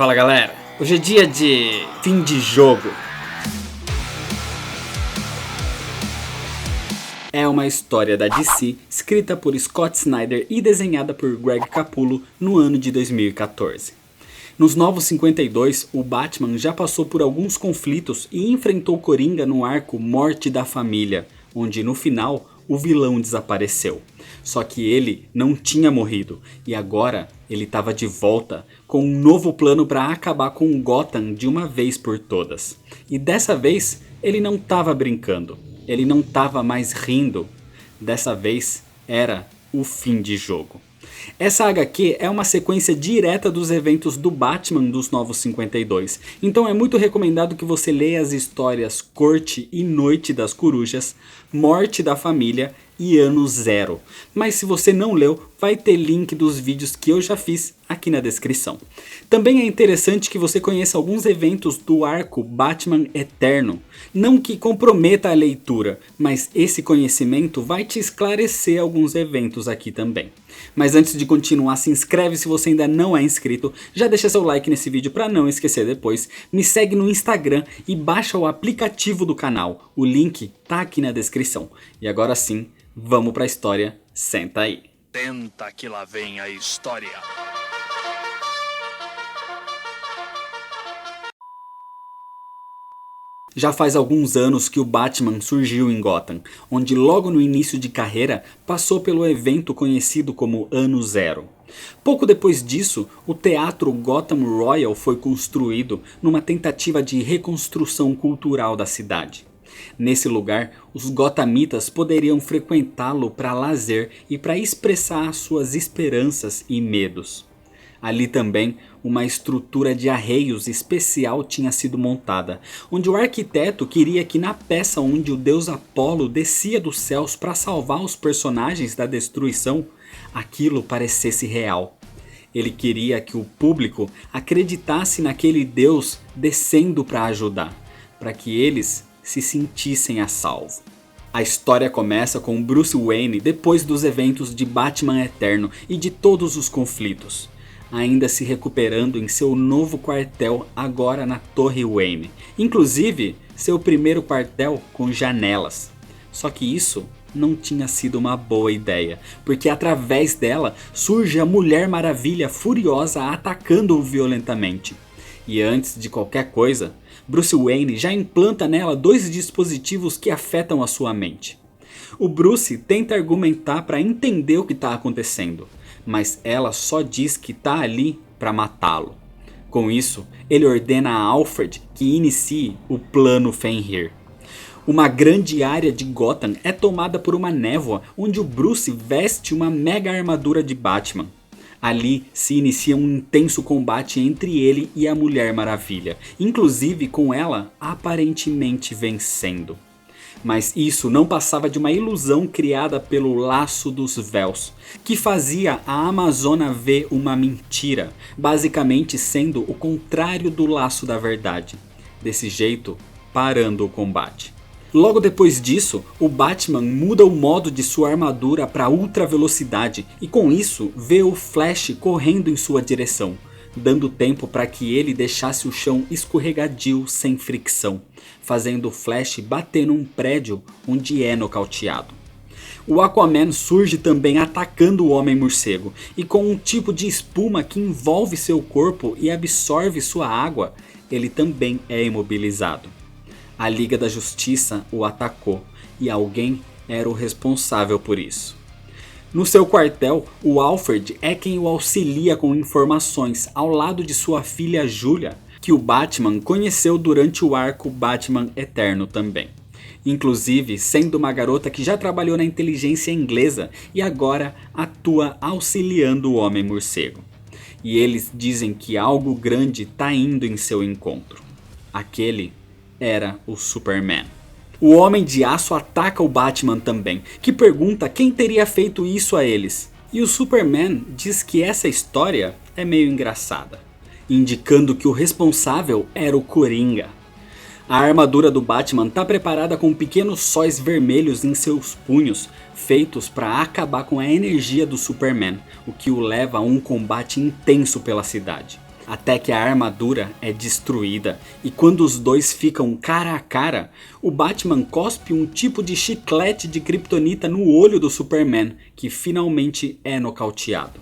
Fala galera, hoje é dia de fim de jogo. É uma história da DC, escrita por Scott Snyder e desenhada por Greg Capullo no ano de 2014. Nos Novos 52, o Batman já passou por alguns conflitos e enfrentou Coringa no arco Morte da Família, onde no final o vilão desapareceu. Só que ele não tinha morrido e agora ele estava de volta com um novo plano para acabar com Gotham de uma vez por todas. E dessa vez ele não estava brincando, ele não estava mais rindo, dessa vez era o fim de jogo. Essa HQ é uma sequência direta dos eventos do Batman dos Novos 52, então é muito recomendado que você leia as histórias Corte e Noite das Corujas, Morte da Família e Ano Zero. Mas se você não leu, vai ter link dos vídeos que eu já fiz aqui na descrição. Também é interessante que você conheça alguns eventos do arco Batman Eterno. Não que comprometa a leitura, mas esse conhecimento vai te esclarecer alguns eventos aqui também. Mas antes de continuar, se inscreve se você ainda não é inscrito, já deixa seu like nesse vídeo para não esquecer depois, me segue no Instagram e baixa o aplicativo do canal, o link tá aqui na descrição. E agora sim, vamos pra história, senta aí. Senta que lá vem a história. Já faz alguns anos que o Batman surgiu em Gotham, onde logo no início de carreira passou pelo evento conhecido como Ano Zero. Pouco depois disso, o teatro Gotham Royal foi construído numa tentativa de reconstrução cultural da cidade. Nesse lugar, os gothamitas poderiam frequentá-lo para lazer e para expressar suas esperanças e medos. Ali também, uma estrutura de arreios especial tinha sido montada, onde o arquiteto queria que na peça onde o deus Apolo descia dos céus para salvar os personagens da destruição, aquilo parecesse real. Ele queria que o público acreditasse naquele deus descendo para ajudar, para que eles se sentissem a salvo. A história começa com Bruce Wayne depois dos eventos de Batman Eterno e de todos os conflitos, ainda se recuperando em seu novo quartel agora na Torre Wayne, inclusive seu primeiro quartel com janelas. Só que isso não tinha sido uma boa ideia, porque através dela surge a Mulher Maravilha furiosa atacando-o violentamente. E antes de qualquer coisa, Bruce Wayne já implanta nela dois dispositivos que afetam a sua mente. O Bruce tenta argumentar para entender o que está acontecendo, mas ela só diz que está ali para matá-lo. Com isso, ele ordena a Alfred que inicie o Plano Fenrir. Uma grande área de Gotham é tomada por uma névoa onde o Bruce veste uma mega armadura de Batman. Ali se inicia um intenso combate entre ele e a Mulher Maravilha, inclusive com ela aparentemente vencendo. Mas isso não passava de uma ilusão criada pelo Laço dos Véus, que fazia a Amazona ver uma mentira, basicamente sendo o contrário do Laço da Verdade. Desse jeito, parando o combate. Logo depois disso, o Batman muda o modo de sua armadura para ultra velocidade e com isso vê o Flash correndo em sua direção, dando tempo para que ele deixasse o chão escorregadio sem fricção, fazendo o Flash bater num prédio onde é nocauteado. O Aquaman surge também atacando o Homem-Morcego e com um tipo de espuma que envolve seu corpo e absorve sua água, ele também é imobilizado. A Liga da Justiça o atacou e alguém era o responsável por isso. No seu quartel, o Alfred é quem o auxilia com informações ao lado de sua filha Julia, que o Batman conheceu durante o arco Batman Eterno também. Inclusive sendo uma garota que já trabalhou na inteligência inglesa e agora atua auxiliando o Homem-Morcego. E eles dizem que algo grande está indo em seu encontro. Aquele era o Superman. O Homem de Aço ataca o Batman também, que pergunta quem teria feito isso a eles. E o Superman diz que essa história é meio engraçada, indicando que o responsável era o Coringa. A armadura do Batman está preparada com pequenos sóis vermelhos em seus punhos, feitos para acabar com a energia do Superman, o que o leva a um combate intenso pela cidade. até que a armadura é destruída e quando os dois ficam cara a cara, o Batman cospe um tipo de chiclete de kryptonita no olho do Superman, que finalmente é nocauteado.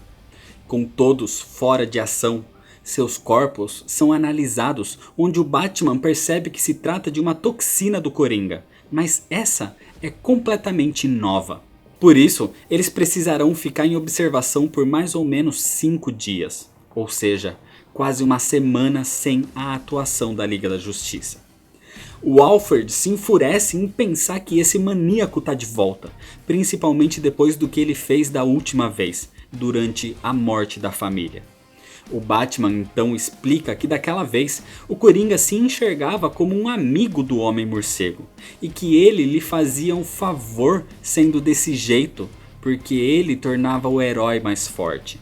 Com todos fora de ação, seus corpos são analisados, onde o Batman percebe que se trata de uma toxina do Coringa, mas essa é completamente nova. Por isso, eles precisarão ficar em observação por mais ou menos 5 dias, ou seja, quase uma semana sem a atuação da Liga da Justiça. O Alfred se enfurece em pensar que esse maníaco está de volta, principalmente depois do que ele fez da última vez, durante a morte da família. O Batman então explica que daquela vez o Coringa se enxergava como um amigo do Homem-Morcego e que ele lhe fazia um favor sendo desse jeito porque ele tornava o herói mais forte.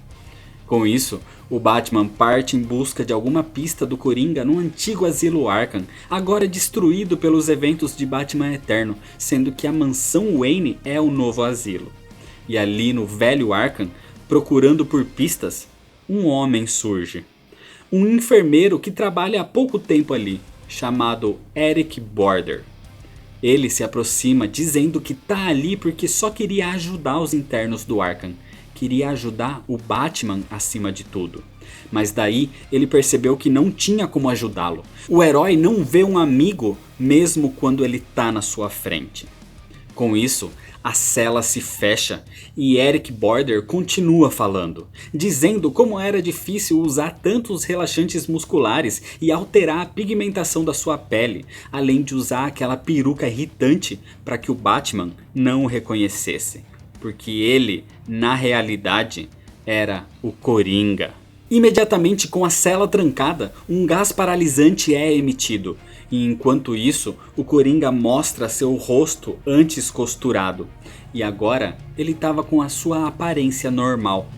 Com isso, o Batman parte em busca de alguma pista do Coringa no antigo asilo Arkham, agora destruído pelos eventos de Batman Eterno, sendo que a mansão Wayne é o novo asilo. E ali no velho Arkham, procurando por pistas, um homem surge. Um enfermeiro que trabalha há pouco tempo ali, chamado Eric Border. Ele se aproxima dizendo que tá ali porque só queria ajudar os internos do Arkham. Queria ajudar o Batman acima de tudo. Mas daí ele percebeu que não tinha como ajudá-lo. O herói não vê um amigo mesmo quando ele tá na sua frente. Com isso, a cela se fecha e Eric Border continua falando, dizendo como era difícil usar tantos relaxantes musculares e alterar a pigmentação da sua pele, além de usar aquela peruca irritante para que o Batman não o reconhecesse, porque ele, na realidade, era o Coringa. Imediatamente com a cela trancada, um gás paralisante é emitido. E enquanto isso, o Coringa mostra seu rosto antes costurado. E agora ele estava com a sua aparência normal.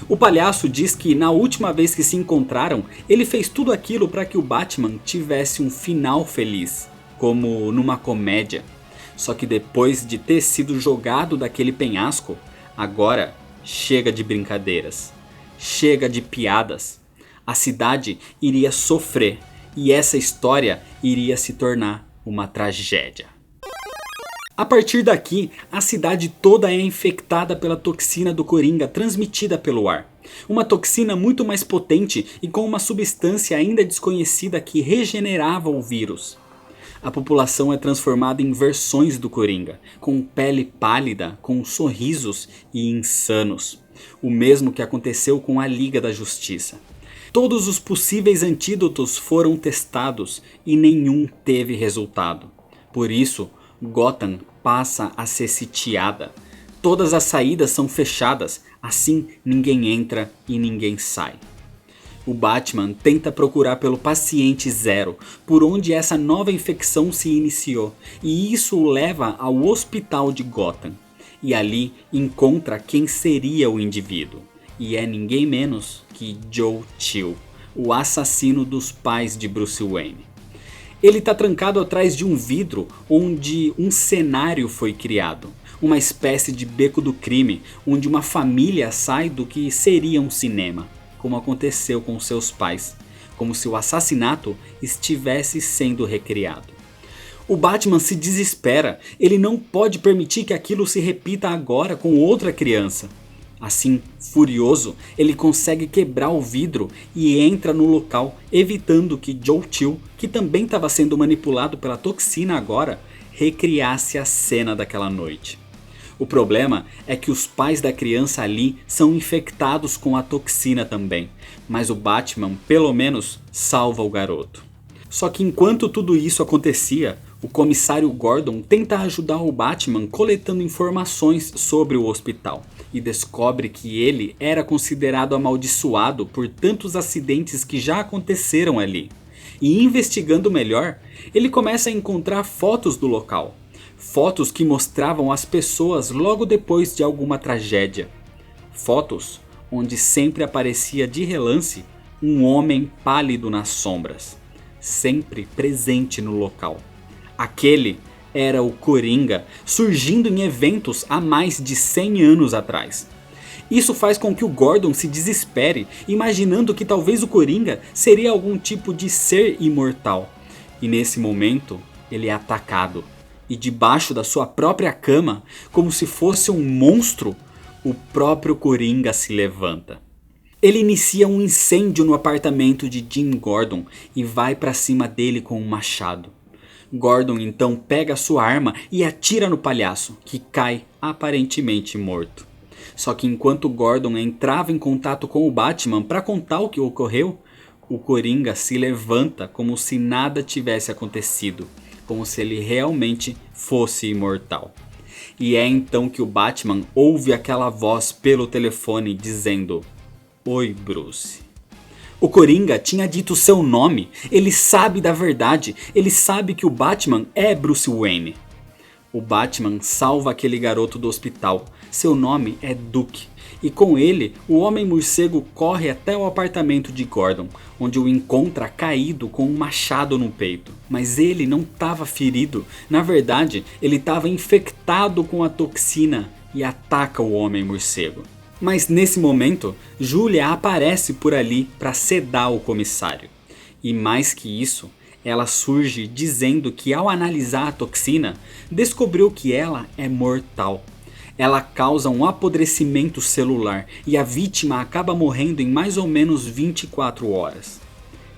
O palhaço diz que na última vez que se encontraram, ele fez tudo aquilo para que o Batman tivesse um final feliz, como numa comédia. Só que depois de ter sido jogado daquele penhasco, agora chega de brincadeiras. Chega de piadas. A cidade iria sofrer. E essa história iria se tornar uma tragédia. A partir daqui, a cidade toda é infectada pela toxina do Coringa transmitida pelo ar. Uma toxina muito mais potente e com uma substância ainda desconhecida que regenerava o vírus. A população é transformada em versões do Coringa, com pele pálida, com sorrisos e insanos. O mesmo que aconteceu com a Liga da Justiça. Todos os possíveis antídotos foram testados e nenhum teve resultado. Por isso, Gotham passa a ser sitiada. Todas as saídas são fechadas, assim ninguém entra e ninguém sai. O Batman tenta procurar pelo paciente zero, por onde essa nova infecção se iniciou, e isso o leva ao hospital de Gotham. E ali encontra quem seria o indivíduo. E é ninguém menos que Joe Chill, o assassino dos pais de Bruce Wayne. Ele está trancado atrás de um vidro onde um cenário foi criado. Uma espécie de beco do crime, onde uma família sai do que seria um cinema, como aconteceu com seus pais, como se o assassinato estivesse sendo recriado. O Batman se desespera, ele não pode permitir que aquilo se repita agora com outra criança. Assim, furioso, ele consegue quebrar o vidro e entra no local, evitando que Joe Chill, que também estava sendo manipulado pela toxina agora, recriasse a cena daquela noite. O problema é que os pais da criança ali são infectados com a toxina também, mas o Batman pelo menos salva o garoto. Só que enquanto tudo isso acontecia, o comissário Gordon tenta ajudar o Batman coletando informações sobre o hospital e descobre que ele era considerado amaldiçoado por tantos acidentes que já aconteceram ali. E investigando melhor, ele começa a encontrar fotos do local. Fotos que mostravam as pessoas logo depois de alguma tragédia. Fotos onde sempre aparecia de relance um homem pálido nas sombras, sempre presente no local. Aquele era o Coringa, surgindo em eventos há mais de 100 anos atrás. Isso faz com que o Gordon se desespere, imaginando que talvez o Coringa seria algum tipo de ser imortal. E nesse momento, ele é atacado. E debaixo da sua própria cama, como se fosse um monstro, o próprio Coringa se levanta. Ele inicia um incêndio no apartamento de Jim Gordon e vai para cima dele com um machado. Gordon então pega sua arma e atira no palhaço, que cai aparentemente morto. Só que enquanto Gordon entrava em contato com o Batman para contar o que ocorreu, o Coringa se levanta como se nada tivesse acontecido, como se ele realmente fosse imortal. E é então que o Batman ouve aquela voz pelo telefone dizendo: "Oi, Bruce." O Coringa tinha dito seu nome, ele sabe da verdade, ele sabe que o Batman é Bruce Wayne. O Batman salva aquele garoto do hospital, seu nome é Duke, e com ele o Homem-Morcego corre até o apartamento de Gordon, onde o encontra caído com um machado no peito. Mas ele não estava ferido, na verdade ele estava infectado com a toxina e ataca o Homem-Morcego. Mas nesse momento, Julia aparece por ali para sedar o comissário. E mais que isso, ela surge dizendo que ao analisar a toxina, descobriu que ela é mortal. Ela causa um apodrecimento celular e a vítima acaba morrendo em mais ou menos 24 horas.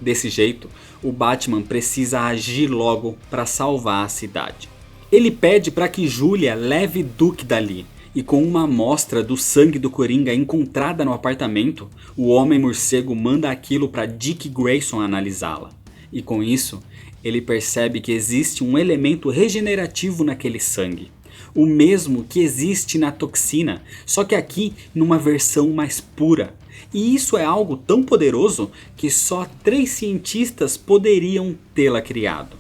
Desse jeito, o Batman precisa agir logo para salvar a cidade. Ele pede para que Julia leve Duke dali. E com uma amostra do sangue do Coringa encontrada no apartamento, o Homem-Morcego manda aquilo para Dick Grayson analisá-la. E com isso, ele percebe que existe um elemento regenerativo naquele sangue. O mesmo que existe na toxina, só que aqui numa versão mais pura. E isso é algo tão poderoso que só 3 cientistas poderiam tê-la criado.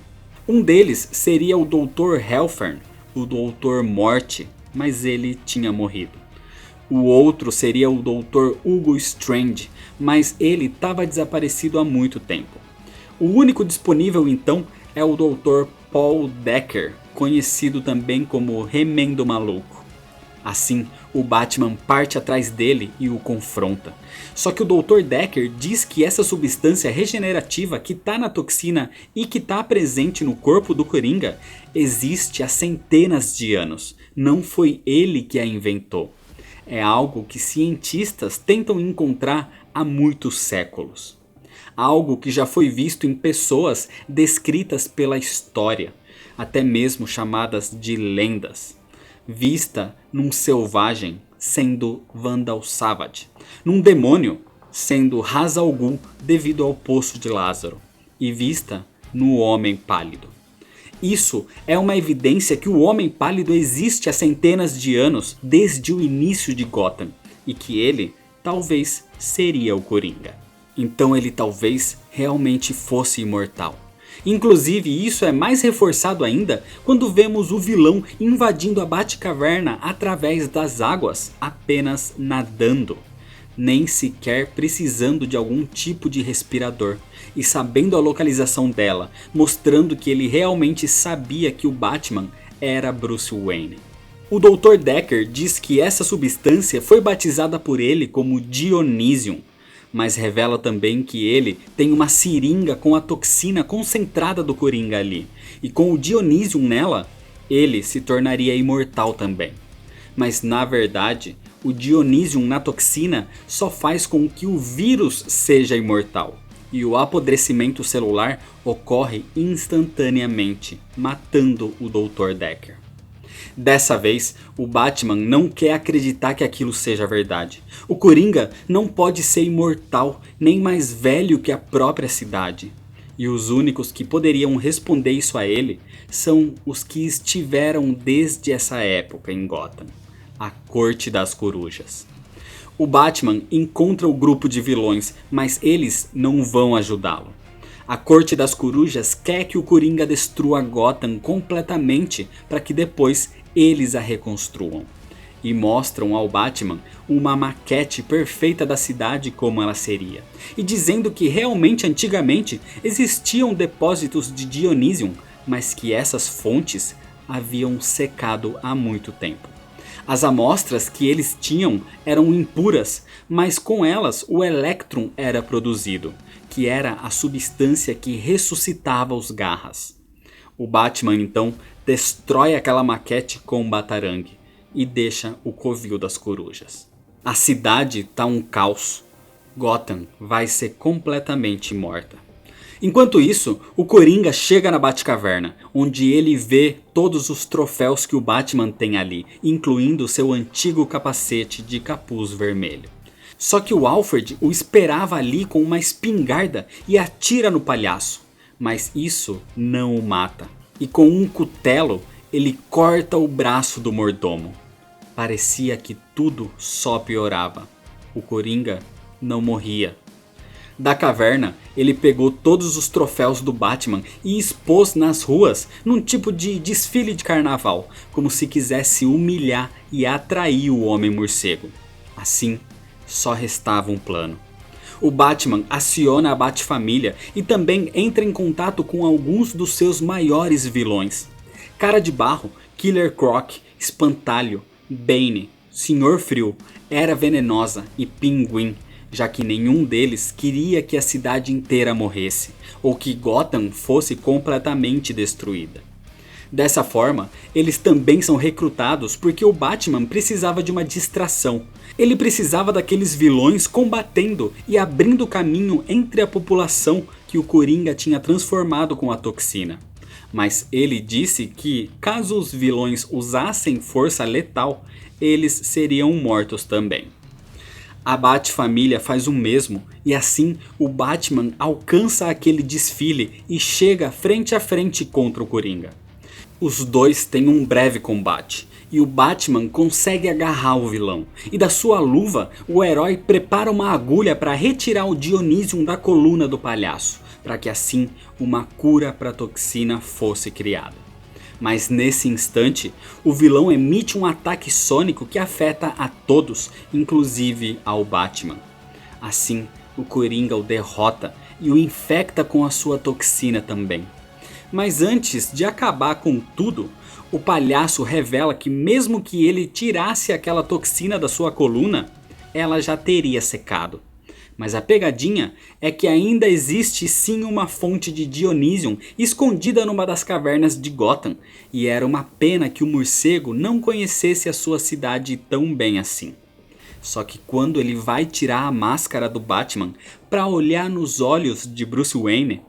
Um deles seria o Dr. Helfern, o Dr. Morte, mas ele tinha morrido. O outro seria o Dr. Hugo Strange, mas ele estava desaparecido há muito tempo. O único disponível então é o Dr. Paul Decker, conhecido também como Remendo Maluco. Assim, o Batman parte atrás dele e o confronta. Só que o Dr. Decker diz que essa substância regenerativa que está na toxina e que está presente no corpo do Coringa existe há centenas de anos. Não foi ele que a inventou. É algo que cientistas tentam encontrar há muitos séculos. Algo que já foi visto em pessoas descritas pela história, até mesmo chamadas de lendas. Vista num selvagem, sendo Vandal Savage, num demônio, sendo Ra's al Ghul devido ao Poço de Lázaro, e vista no Homem Pálido. Isso é uma evidência que o Homem Pálido existe há centenas de anos, desde o início de Gotham, e que ele talvez seria o Coringa. Então ele talvez realmente fosse imortal. Inclusive isso é mais reforçado ainda quando vemos o vilão invadindo a Batcaverna através das águas, apenas nadando, nem sequer precisando de algum tipo de respirador, e sabendo a localização dela, mostrando que ele realmente sabia que o Batman era Bruce Wayne. O Dr. Decker diz que essa substância foi batizada por ele como Dionysium, mas revela também que ele tem uma seringa com a toxina concentrada do Coringa ali, e com o Dionysium nela, ele se tornaria imortal também. Mas na verdade, o Dionysium na toxina só faz com que o vírus seja imortal, e o apodrecimento celular ocorre instantaneamente, matando o Dr. Decker. Dessa vez, o Batman não quer acreditar que aquilo seja verdade. O Coringa não pode ser imortal, nem mais velho que a própria cidade. E os únicos que poderiam responder isso a ele são os que estiveram desde essa época em Gotham, a Corte das Corujas. O Batman encontra o grupo de vilões, mas eles não vão ajudá-lo. A Corte das Corujas quer que o Coringa destrua Gotham completamente para que depois eles a reconstruam. E mostram ao Batman uma maquete perfeita da cidade como ela seria. E dizendo que realmente antigamente existiam depósitos de Dionysium, mas que essas fontes haviam secado há muito tempo. As amostras que eles tinham eram impuras, mas com elas o Electrum era produzido, que era a substância que ressuscitava os Garras. O Batman então destrói aquela maquete com um batarangue e deixa o covil das corujas. A cidade tá um caos. Gotham vai ser completamente morta. Enquanto isso, o Coringa chega na Batcaverna, onde ele vê todos os troféus que o Batman tem ali, incluindo seu antigo capacete de capuz vermelho. Só que o Alfred o esperava ali com uma espingarda e atira no palhaço, mas isso não o mata. E com um cutelo, ele corta o braço do mordomo. Parecia que tudo só piorava. O Coringa não morria. Da caverna, ele pegou todos os troféus do Batman e expôs nas ruas num tipo de desfile de carnaval, como se quisesse humilhar e atrair o Homem-Morcego. Assim, só restava um plano. O Batman aciona a Bat-Família e também entra em contato com alguns dos seus maiores vilões. Cara de Barro, Killer Croc, Espantalho, Bane, Senhor Frio, Era Venenosa e Pinguim, já que nenhum deles queria que a cidade inteira morresse, ou que Gotham fosse completamente destruída. Dessa forma, eles também são recrutados porque o Batman precisava de uma distração. Ele precisava daqueles vilões combatendo e abrindo caminho entre a população que o Coringa tinha transformado com a toxina. Mas ele disse que, caso os vilões usassem força letal, eles seriam mortos também. A Bat-Família faz o mesmo e assim o Batman alcança aquele desfile e chega frente a frente contra o Coringa. Os dois têm um breve combate e o Batman consegue agarrar o vilão. E da sua luva, o herói prepara uma agulha para retirar o Dionysium da coluna do palhaço, para que assim uma cura para a toxina fosse criada. Mas nesse instante, o vilão emite um ataque sônico que afeta a todos, inclusive ao Batman. Assim, o Coringa o derrota e o infecta com a sua toxina também. Mas antes de acabar com tudo, o palhaço revela que mesmo que ele tirasse aquela toxina da sua coluna, ela já teria secado. Mas a pegadinha é que ainda existe sim uma fonte de Dionysium escondida numa das cavernas de Gotham, e era uma pena que o morcego não conhecesse a sua cidade tão bem assim. Só que quando ele vai tirar a máscara do Batman para olhar nos olhos de Bruce Wayne,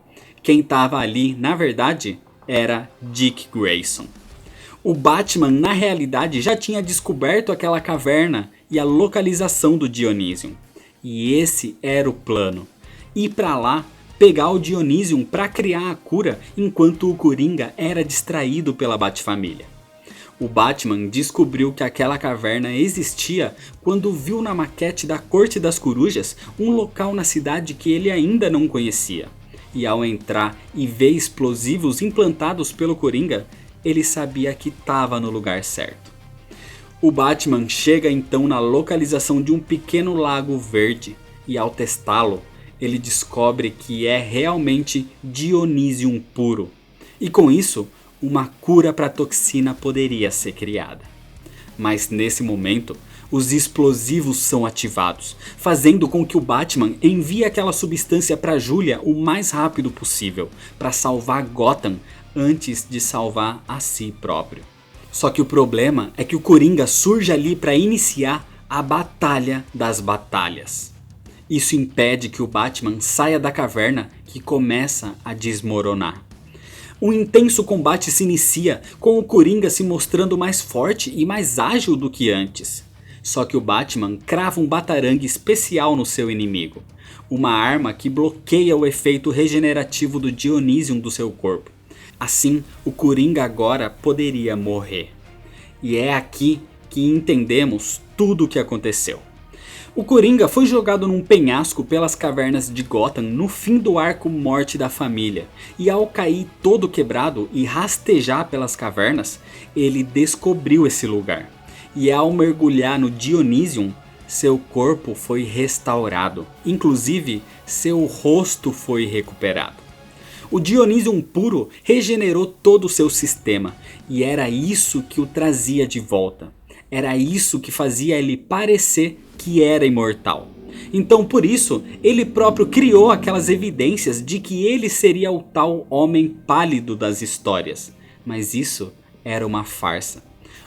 quem estava ali, na verdade, era Dick Grayson. O Batman, na realidade, já tinha descoberto aquela caverna e a localização do Dionysium. E esse era o plano. Ir para lá, pegar o Dionysium para criar a cura, enquanto o Coringa era distraído pela Bat-Família. O Batman descobriu que aquela caverna existia quando viu na maquete da Corte das Corujas um local na cidade que ele ainda não conhecia. E ao entrar e ver explosivos implantados pelo Coringa, ele sabia que estava no lugar certo. O Batman chega então na localização de um pequeno lago verde e ao testá-lo, ele descobre que é realmente Dionysium puro. E com isso, uma cura para a toxina poderia ser criada. Mas nesse momento, os explosivos são ativados, fazendo com que o Batman envie aquela substância para Julia o mais rápido possível, para salvar Gotham antes de salvar a si próprio. Só que o problema é que o Coringa surge ali para iniciar a Batalha das Batalhas. Isso impede que o Batman saia da caverna, que começa a desmoronar. Um intenso combate se inicia, com o Coringa se mostrando mais forte e mais ágil do que antes. Só que o Batman crava um batarangue especial no seu inimigo, uma arma que bloqueia o efeito regenerativo do Dionysium do seu corpo. Assim, o Coringa agora poderia morrer. E é aqui que entendemos tudo o que aconteceu. O Coringa foi jogado num penhasco pelas cavernas de Gotham no fim do arco Morte da Família. E ao cair todo quebrado e rastejar pelas cavernas, ele descobriu esse lugar. E ao mergulhar no Dionysium, seu corpo foi restaurado. Inclusive, seu rosto foi recuperado. O Dionysium puro regenerou todo o seu sistema, e era isso que o trazia de volta. Era isso que fazia ele parecer que era imortal. Então por isso, ele próprio criou aquelas evidências de que ele seria o tal homem pálido das histórias. Mas isso era uma farsa.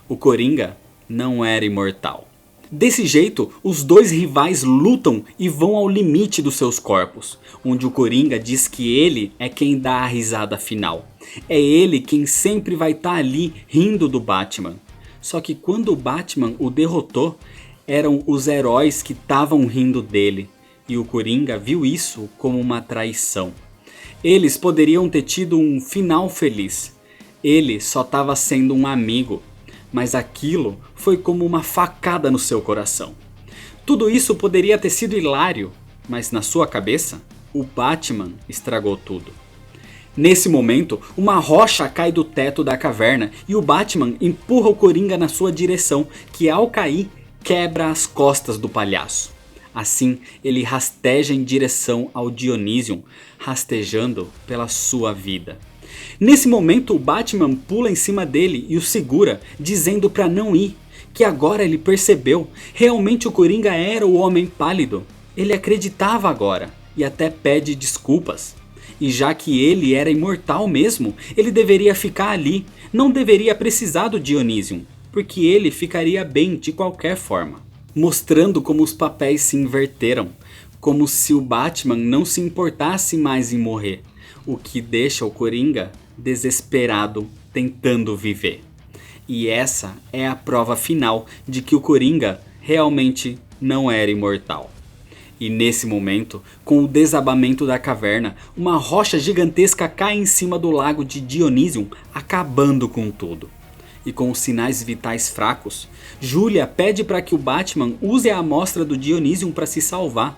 O Coringa não era imortal. Desse jeito, os dois rivais lutam e vão ao limite dos seus corpos, onde o Coringa diz que ele é quem dá a risada final. É ele quem sempre vai estar ali rindo do Batman. Só que quando o Batman o derrotou, eram os heróis que estavam rindo dele, e o Coringa viu isso como uma traição. Eles poderiam ter tido um final feliz. Ele só estava sendo um amigo. Mas aquilo foi como uma facada no seu coração. Tudo isso poderia ter sido hilário, mas na sua cabeça, o Batman estragou tudo. Nesse momento, uma rocha cai do teto da caverna e o Batman empurra o Coringa na sua direção, que ao cair, quebra as costas do palhaço. Assim, ele rasteja em direção ao Dionysium, rastejando pela sua vida. Nesse momento o Batman pula em cima dele e o segura, dizendo para não ir, que agora ele percebeu, realmente o Coringa era o Homem Pálido. Ele acreditava agora e até pede desculpas. E já que ele era imortal mesmo, ele deveria ficar ali, não deveria precisar do Dionysium, porque ele ficaria bem de qualquer forma. Mostrando como os papéis se inverteram, como se o Batman não se importasse mais em morrer. O que deixa o Coringa desesperado, tentando viver. E essa é a prova final de que o Coringa realmente não era imortal. E nesse momento, com o desabamento da caverna, uma rocha gigantesca cai em cima do lago de Dionysium, acabando com tudo. E com os sinais vitais fracos, Julia pede para que o Batman use a amostra do Dionysium para se salvar.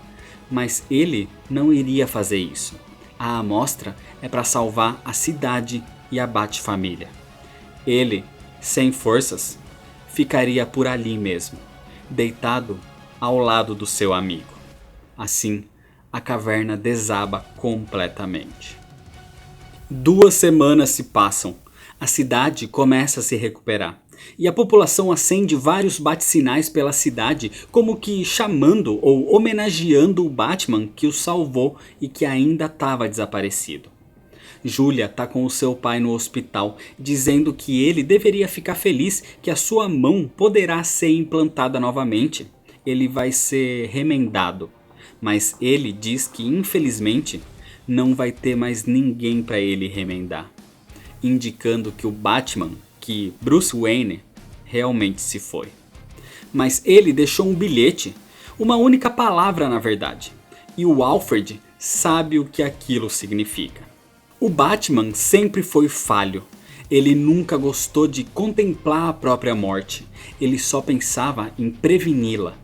Mas ele não iria fazer isso. A amostra é para salvar a cidade e a Bat-família. Ele, sem forças, ficaria por ali mesmo, deitado ao lado do seu amigo. Assim, a caverna desaba completamente. 2 semanas se passam, a cidade começa a se recuperar. E a população acende vários bate-sinais pela cidade, como que chamando ou homenageando o Batman que o salvou e que ainda estava desaparecido. Julia está com o seu pai no hospital, dizendo que ele deveria ficar feliz que a sua mão poderá ser implantada novamente. Ele vai ser remendado, mas ele diz que infelizmente não vai ter mais ninguém para ele remendar, indicando que o Batman, que Bruce Wayne, realmente se foi. Mas ele deixou um bilhete, uma única palavra na verdade, e o Alfred sabe o que aquilo significa. O Batman sempre foi falho, ele nunca gostou de contemplar a própria morte, ele só pensava em preveni-la.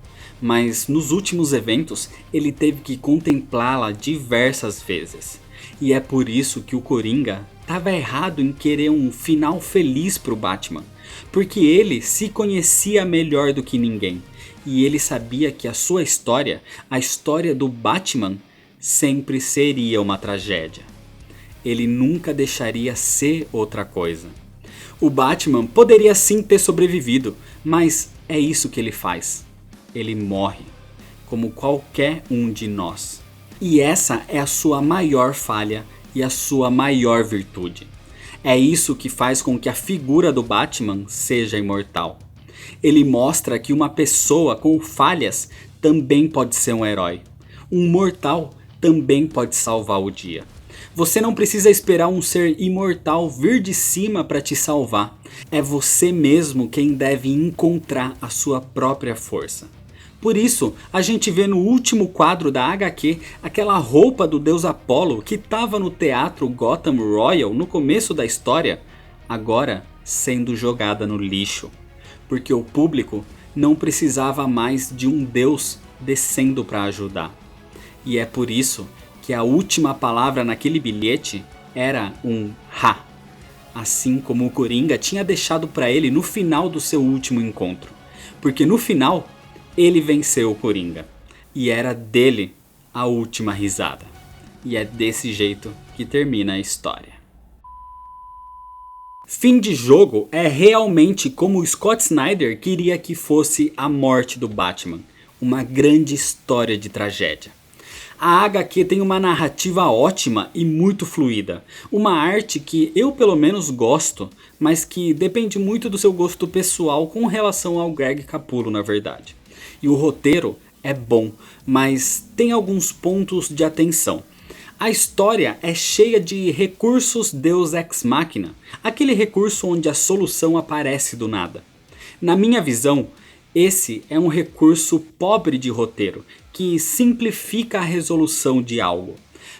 Mas nos últimos eventos ele teve que contemplá-la diversas vezes. E é por isso que o Coringa estava errado em querer um final feliz para o Batman. Porque ele se conhecia melhor do que ninguém. E ele sabia que a sua história, a história do Batman, sempre seria uma tragédia. Ele nunca deixaria ser outra coisa. O Batman poderia sim ter sobrevivido, mas é isso que ele faz. Ele morre, como qualquer um de nós. E essa é a sua maior falha e a sua maior virtude. É isso que faz com que a figura do Batman seja imortal. Ele mostra que uma pessoa com falhas também pode ser um herói. Um mortal também pode salvar o dia. Você não precisa esperar um ser imortal vir de cima para te salvar. É você mesmo quem deve encontrar a sua própria força. Por isso, a gente vê no último quadro da HQ aquela roupa do deus Apollo que estava no teatro Gotham Royal no começo da história, agora sendo jogada no lixo. Porque o público não precisava mais de um deus descendo para ajudar. E é por isso que a última palavra naquele bilhete era um Ha. Assim como o Coringa tinha deixado para ele no final do seu último encontro. Porque no final, ele venceu o Coringa. E era dele a última risada. E é desse jeito que termina a história. Fim de jogo é realmente como o Scott Snyder queria que fosse a morte do Batman. Uma grande história de tragédia. A HQ tem uma narrativa ótima e muito fluida. Uma arte que eu pelo menos gosto, mas que depende muito do seu gosto pessoal com relação ao Greg Capullo, na verdade. E o roteiro é bom, mas tem alguns pontos de atenção. A história é cheia de recursos Deus Ex Machina, aquele recurso onde a solução aparece do nada. Na minha visão, esse é um recurso pobre de roteiro, que simplifica a resolução de algo.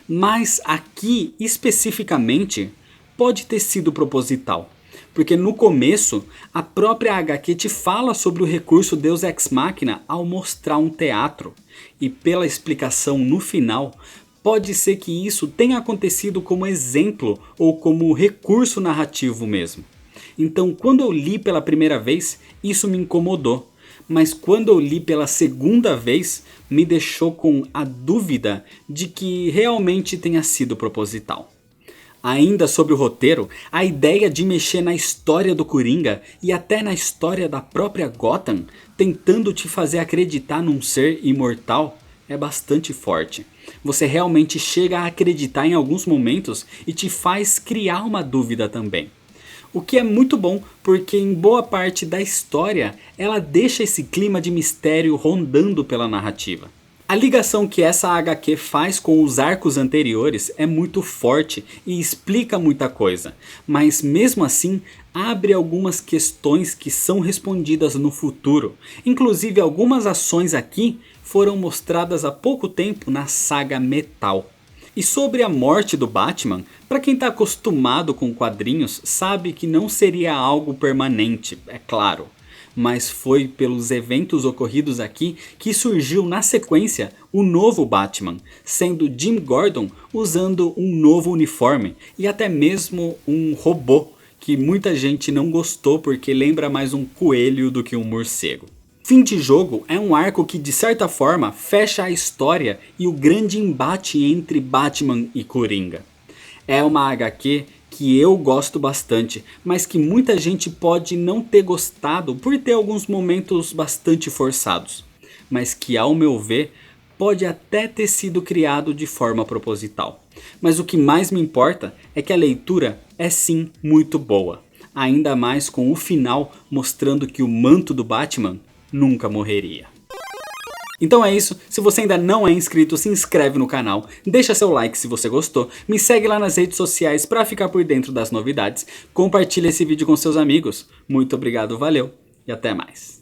Mas aqui, especificamente, pode ter sido proposital. Porque no começo, a própria HQ te fala sobre o recurso Deus Ex Machina ao mostrar um teatro. E pela explicação no final, pode ser que isso tenha acontecido como exemplo ou como recurso narrativo mesmo. Então, quando eu li pela primeira vez, isso me incomodou. Mas quando eu li pela segunda vez, me deixou com a dúvida de que realmente tenha sido proposital. Ainda sobre o roteiro, a ideia de mexer na história do Coringa e até na história da própria Gotham, tentando te fazer acreditar num ser imortal, é bastante forte. Você realmente chega a acreditar em alguns momentos e te faz criar uma dúvida também. O que é muito bom, porque em boa parte da história ela deixa esse clima de mistério rondando pela narrativa. A ligação que essa HQ faz com os arcos anteriores é muito forte e explica muita coisa, mas mesmo assim abre algumas questões que são respondidas no futuro. Inclusive algumas ações aqui foram mostradas há pouco tempo na saga Metal. E sobre a morte do Batman, para quem está acostumado com quadrinhos, sabe que não seria algo permanente, é claro. Mas foi pelos eventos ocorridos aqui que surgiu na sequência o novo Batman, sendo Jim Gordon usando um novo uniforme e até mesmo um robô, que muita gente não gostou porque lembra mais um coelho do que um morcego. Fim de Jogo é um arco que de certa forma fecha a história e o grande embate entre Batman e Coringa. É uma HQ que eu gosto bastante, mas que muita gente pode não ter gostado por ter alguns momentos bastante forçados. Mas que ao meu ver pode até ter sido criado de forma proposital. Mas o que mais me importa é que a leitura é sim muito boa. Ainda mais com o final mostrando que o manto do Batman nunca morreria. Então é isso, se você ainda não é inscrito, se inscreve no canal, deixa seu like se você gostou, me segue lá nas redes sociais para ficar por dentro das novidades, compartilha esse vídeo com seus amigos. Muito obrigado, valeu e até mais.